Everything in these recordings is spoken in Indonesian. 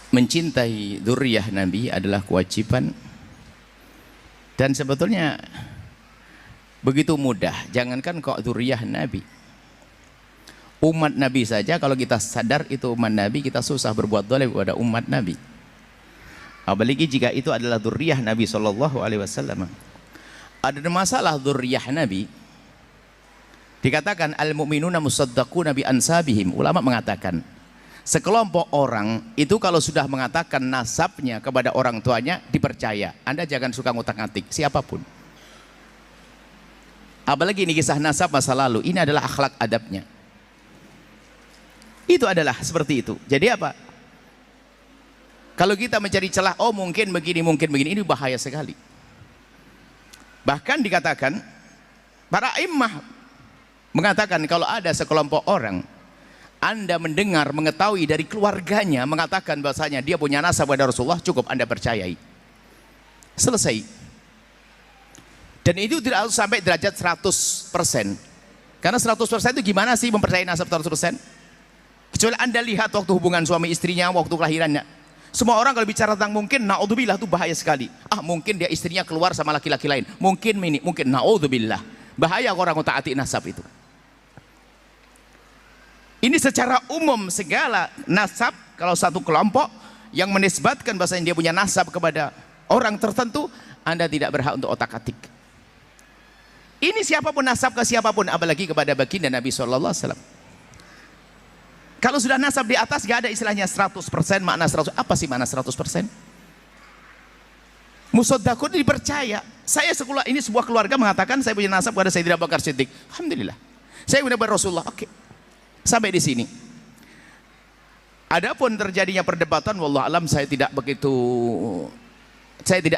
mencintai dzurriyyah Nabi adalah kewajiban, dan sebetulnya begitu mudah. Jangankan kok dzurriyyah Nabi, umat Nabi saja kalau kita sadar itu umat Nabi, kita susah berbuat zalim kepada umat Nabi, apalagi jika itu adalah dzurriyyah Nabi sallallahu alaihi wasallam. Ada masalah dzurriyyah Nabi, dikatakan al-mu'minuna musaddaquna bi ansabihim. Ulama mengatakan sekelompok orang itu kalau sudah mengatakan nasabnya kepada orang tuanya dipercaya. Anda jangan suka ngutak-ngatik siapapun, apalagi ini kisah nasab masa lalu. Ini adalah akhlak adabnya, itu adalah seperti itu. Jadi apa, kalau kita mencari celah, oh mungkin begini, mungkin begini, ini bahaya sekali. Bahkan dikatakan para imam mengatakan kalau ada sekelompok orang Anda mendengar, mengetahui dari keluarganya mengatakan bahasanya dia punya nasab pada Rasulullah, cukup Anda percayai, selesai. Dan itu tidak harus sampai derajat 100%, karena 100% itu gimana sih mempercayai nasab 100%? Kecuali Anda lihat waktu hubungan suami istrinya, waktu kelahirannya. Semua orang kalau bicara tentang mungkin, naudzubillah, itu bahaya sekali. Mungkin dia istrinya keluar sama laki-laki lain, mungkin naudzubillah, bahaya orang utaati nasab itu. Ini secara umum segala nasab. Kalau satu kelompok yang menisbatkan bahasanya dia punya nasab kepada orang tertentu, Anda tidak berhak untuk otak-atik. Ini siapapun nasab ke siapapun, apalagi kepada baginda Nabi SAW. Kalau sudah nasab di atas, gak ada istilahnya 100%, makna 100%. Apa sih makna 100%? Musaddaqun dipercaya. Saya ini sebuah keluarga mengatakan saya punya nasab kepada Sayyidina Abu Bakar Siddiq. Alhamdulillah. Saya punya Rasulullah. Oke. Sampai di sini. Adapun terjadinya perdebatan, wallah alam, saya tidak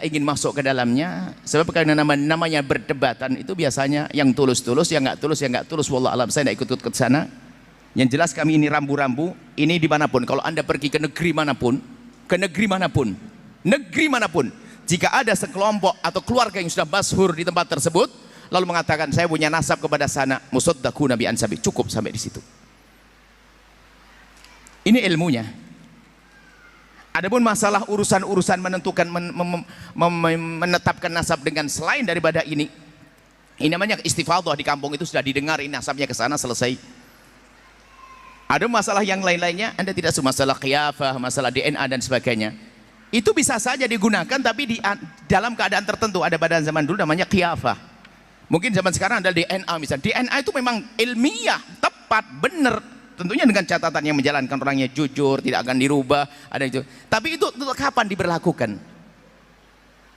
ingin masuk ke dalamnya, sebab karena namanya berdebatan itu biasanya yang tulus-tulus, yang nggak tulus, wallah alam, saya tidak ikut ke sana. Yang jelas kami ini rambu-rambu, ini dimanapun, kalau Anda pergi ke negeri manapun, negeri manapun, jika ada sekelompok atau keluarga yang sudah masyhur di tempat tersebut, lalu mengatakan saya punya nasab kepada sana, musaddaquna bi ansabi, cukup sampai di situ. Ini ilmunya. Adapun masalah urusan-urusan menentukan menetapkan nasab dengan selain daripada ini namanya istifadhah. Di kampung itu sudah didengar ini nasabnya ke sana, selesai. Ada masalah yang lain-lainnya, Anda tidak suka masalah qiyafah, masalah DNA dan sebagainya. Itu bisa saja digunakan, tapi dalam keadaan tertentu. Ada pada zaman dulu namanya qiyafah. Mungkin zaman sekarang adalah DNA misalnya. DNA itu memang ilmiah, tepat, benar. Tentunya dengan catatan yang menjalankan orangnya jujur, tidak akan dirubah, ada itu. Tapi itu kapan diberlakukan?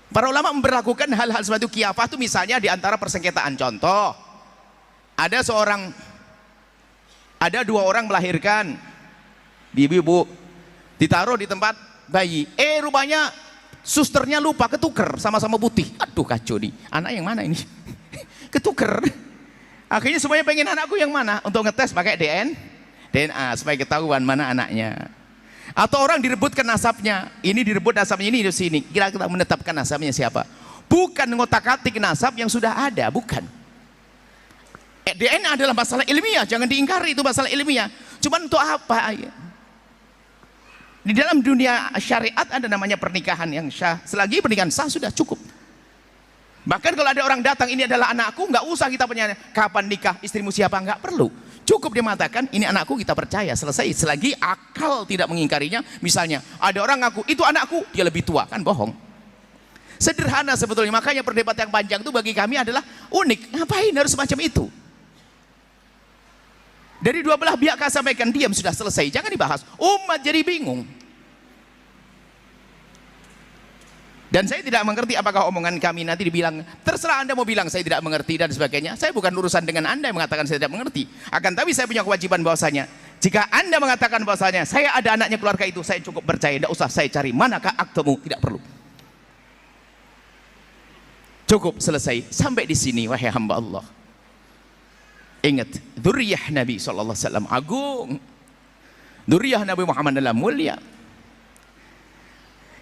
Para ulama memberlakukan hal-hal seperti itu. Qiyafah itu misalnya di antara persengketaan. Contoh, ada dua orang melahirkan, ibu ditaruh di tempat bayi. Rupanya susternya lupa, ketuker, sama-sama putih. Aduh kacau nih, anak yang mana ini? Ketuker. Akhirnya semuanya pengen anakku yang mana, untuk ngetes pakai DNA supaya ketahuan mana anaknya. Atau orang direbutkan nasabnya, ini direbut nasabnya ini di sini, kira-kira menetapkan nasabnya siapa? Bukan ngotak-atik nasab yang sudah ada, bukan. DNA adalah masalah ilmiah, jangan diingkari, itu masalah ilmiah. Cuman untuk apa? Di dalam dunia syariat ada namanya pernikahan yang syah. Selagi pernikahan sah sudah cukup. Bahkan kalau ada orang datang, ini adalah anakku, nggak usah kita punya kapan nikah, istrimu siapa, nggak perlu. Cukup dia mengatakan ini anakku, kita percaya, selesai. Selagi akal tidak mengingkarinya. Misalnya ada orang ngaku itu anakku, dia lebih tua, kan bohong. Sederhana sebetulnya. Makanya perdebatan yang panjang itu bagi kami adalah unik. Ngapain harus macam itu? Dari dua belah pihak sampaikan, diam, sudah selesai, jangan dibahas. Umat jadi bingung. Dan saya tidak mengerti apakah omongan kami nanti dibilang, terserah Anda mau bilang saya tidak mengerti dan sebagainya. Saya bukan urusan dengan Anda yang mengatakan saya tidak mengerti. Akan tapi saya punya kewajiban bahwasanya, jika Anda mengatakan bahwasanya saya ada anaknya keluarga itu, saya cukup percaya, tidak usah saya cari manakah aktemu, tidak perlu. Cukup, selesai. Sampai di sini wahai hamba Allah. Ingat, dzurriyyah Nabi SAW agung. Dzurriyyah Nabi Muhammad adalah mulia.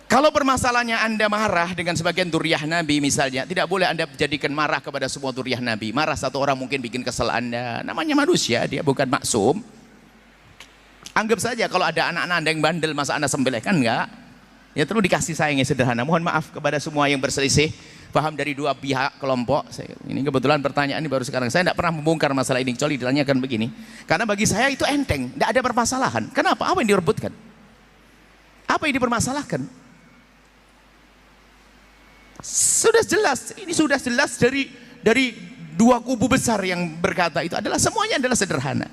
Kalau permasalahannya Anda marah dengan sebagian dzurriyyah Nabi misalnya, tidak boleh Anda jadikan marah kepada semua dzurriyyah Nabi. Marah satu orang mungkin bikin kesel Anda, namanya manusia, dia bukan maksum. Anggap saja kalau ada anak-anak Anda yang bandel, masa Anda sembelih? Kan enggak. Ya perlu dikasih sayang yang sederhana. Mohon maaf kepada semua yang berselisih paham dari dua pihak kelompok. Ini kebetulan pertanyaan ini baru sekarang. Saya tidak pernah membongkar masalah ini, kecuali ditanyakan begini. Karena bagi saya itu enteng, tidak ada permasalahan. Kenapa? Apa yang direbutkan? Apa yang dipermasalahkan? Sudah jelas, ini sudah jelas dari dua kubu besar yang berkata itu adalah semuanya adalah sederhana.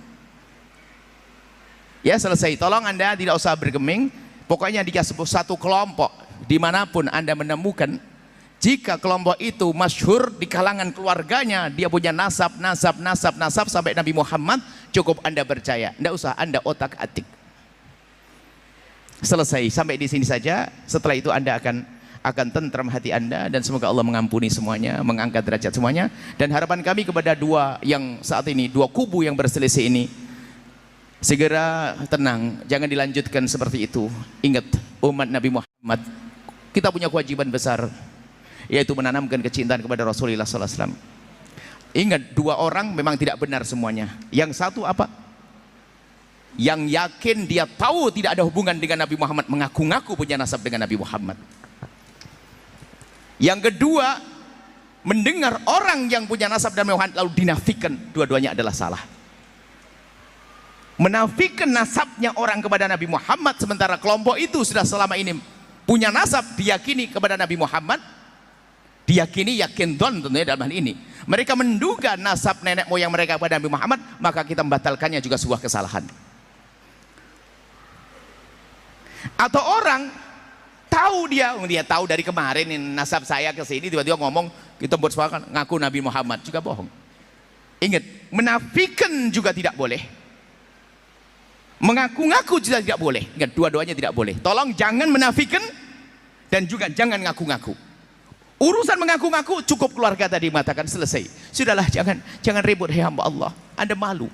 Ya selesai. Tolong Anda tidak usah bergeming. Pokoknya dikasih satu kelompok dimanapun Anda menemukan, jika kelompok itu masyhur di kalangan keluarganya, dia punya nasab sampai Nabi Muhammad, cukup Anda percaya. Tidak usah Anda otak-atik. Selesai. Sampai di sini saja. Setelah itu Anda akan tentram hati Anda, dan semoga Allah mengampuni semuanya, mengangkat derajat semuanya. Dan harapan kami kepada dua kubu yang berselisih ini, segera tenang, jangan dilanjutkan seperti itu. Ingat, umat Nabi Muhammad, kita punya kewajiban besar, yaitu menanamkan kecintaan kepada Rasulullah SAW. Ingat, dua orang memang tidak benar semuanya. Yang satu apa? Yang yakin dia tahu tidak ada hubungan dengan Nabi Muhammad, mengaku-ngaku punya nasab dengan Nabi Muhammad. Yang kedua, mendengar orang yang punya nasab dan Nabi Muhammad lalu dinafikan. Dua-duanya adalah salah. Menafikan nasabnya orang kepada Nabi Muhammad, sementara kelompok itu sudah selama ini punya nasab diyakini kepada Nabi Muhammad, diyakini yakin don tentunya dalam hal ini. Mereka menduga nasab nenek moyang mereka kepada Nabi Muhammad, maka kita membatalkannya juga sebuah kesalahan. Atau orang tahu, dia tahu dari kemarin nasab saya ke sini, tiba-tiba ngomong kita buat sepakat ngaku Nabi Muhammad, juga bohong. Ingat, menafikan juga tidak boleh. Mengaku-ngaku juga tidak boleh. Ingat, dua-duanya tidak boleh. Tolong jangan menafikan dan juga jangan ngaku-ngaku. Urusan mengaku-ngaku cukup keluarga tadi mengatakan selesai. Sudahlah, jangan ribut, hei hamba Allah. Anda malu.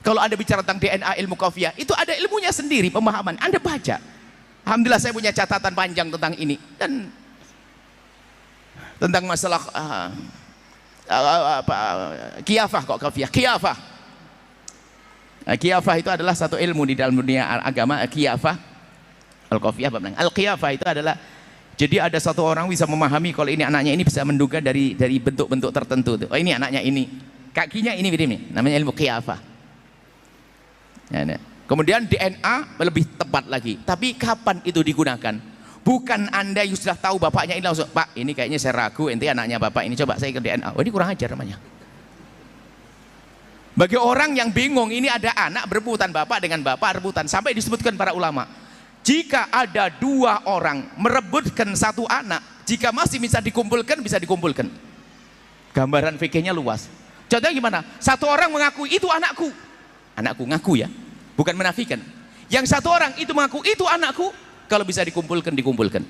Kalau Anda bicara tentang DNA ilmu kafiyah, itu ada ilmunya sendiri, pemahaman. Anda baca. Alhamdulillah saya punya catatan panjang tentang ini, dan tentang masalah kiyafah kok kafiyah. Kiyafah itu adalah satu ilmu di dalam dunia agama. Kiyafah, al-kafiyah, al-kiyafah itu adalah, jadi ada satu orang bisa memahami kalau ini anaknya ini, bisa menduga dari bentuk-bentuk tertentu. Oh ini anaknya ini, kakinya ini, namanya ilmu kiyafah. Ya, nah. Kemudian DNA lebih tepat lagi. Tapi kapan itu digunakan? Bukan Anda yang sudah tahu bapaknya ini langsung, Pak ini kayaknya saya ragu ente anaknya bapak ini, coba saya ke DNA. Oh ini kurang ajar namanya. Bagi orang yang bingung, ini ada anak berebutan, bapak dengan bapak rebutan, sampai disebutkan para ulama, jika ada dua orang merebutkan satu anak, jika masih bisa dikumpulkan, bisa dikumpulkan. Gambaran fikihnya luas. Contohnya gimana? Satu orang mengaku itu anakku ngaku ya, bukan menafikan. Yang satu orang itu mengaku itu anakku, kalau bisa dikumpulkan, dikumpulkan.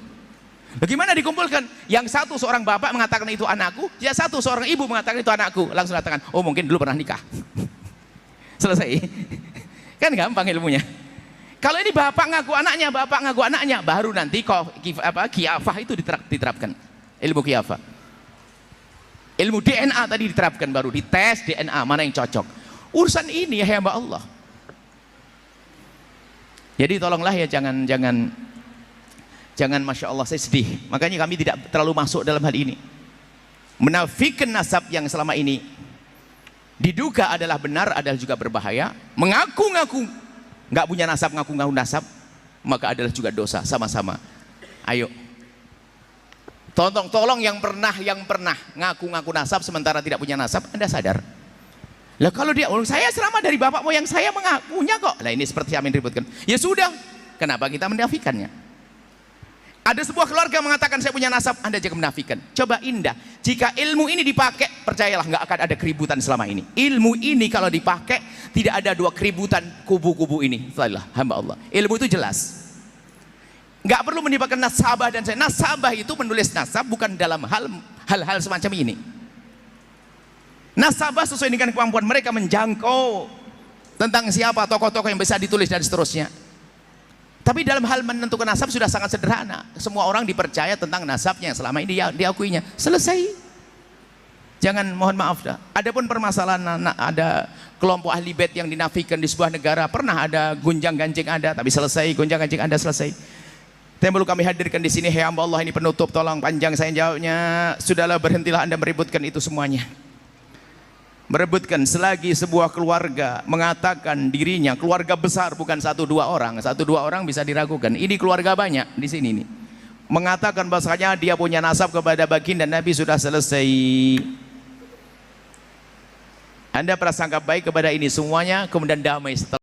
Bagaimana dikumpulkan? Yang satu seorang bapak mengatakan itu anakku, yang satu seorang ibu mengatakan itu anakku, langsung katakan, oh mungkin dulu pernah nikah. Selesai. Kan gampang ilmunya. Kalau ini bapak ngaku anaknya, baru nanti kiyafah itu diterapkan. Ilmu kiyafah. Ilmu DNA tadi diterapkan, baru dites DNA mana yang cocok. Urusan ini ya hamba Allah. Jadi tolonglah ya, jangan Masya Allah, saya sedih. Makanya kami tidak terlalu masuk dalam hal ini. Menafikan nasab yang selama ini diduga adalah benar adalah juga berbahaya. Mengaku-ngaku nggak punya nasab, ngaku-ngaku nasab, maka adalah juga dosa sama-sama. Ayo, tolong yang pernah ngaku-ngaku nasab sementara tidak punya nasab, Anda sadar. Lah kalau dia, saya selama dari bapak moyang saya mengakunya kok. Lah ini seperti yang diributkan. Ya sudah, kenapa kita menafikannya? Ada sebuah keluarga mengatakan saya punya nasab, Anda jangan menafikan. Coba indah, jika ilmu ini dipakai, percayalah nggak akan ada keributan selama ini. Ilmu ini kalau dipakai, tidak ada dua keributan kubu-kubu ini. Setelah hamba Allah, ilmu itu jelas. Nggak perlu menimpakan nasabah dan saya. Nasabah itu menulis nasab bukan dalam hal-hal semacam ini. Nasabah sesuai dengan kemampuan mereka menjangkau tentang siapa tokoh-tokoh yang bisa ditulis dan seterusnya. Tapi dalam hal menentukan nasab sudah sangat sederhana. Semua orang dipercaya tentang nasabnya yang selama ini diakuinya. Selesai. Jangan, mohon maaf dah. Adapun permasalahan ada kelompok ahli bait yang dinafikan di sebuah negara, pernah ada gonjang-ganjing ada, tapi selesai, gonjang-ganjing ada selesai. Yang perlu kami hadirkan di sini, hamba Allah, ini penutup, tolong panjang saya jawabnya. Sudahlah, berhentilah Anda meributkan itu semuanya. Merebutkan selagi sebuah keluarga mengatakan dirinya keluarga besar, bukan 1-2 orang. 1-2 orang bisa diragukan. Ini keluarga banyak di sini nih. Mengatakan bahasanya dia punya nasab kepada baginda Nabi, sudah selesai. Anda prasangka baik kepada ini semuanya, kemudian damai setelah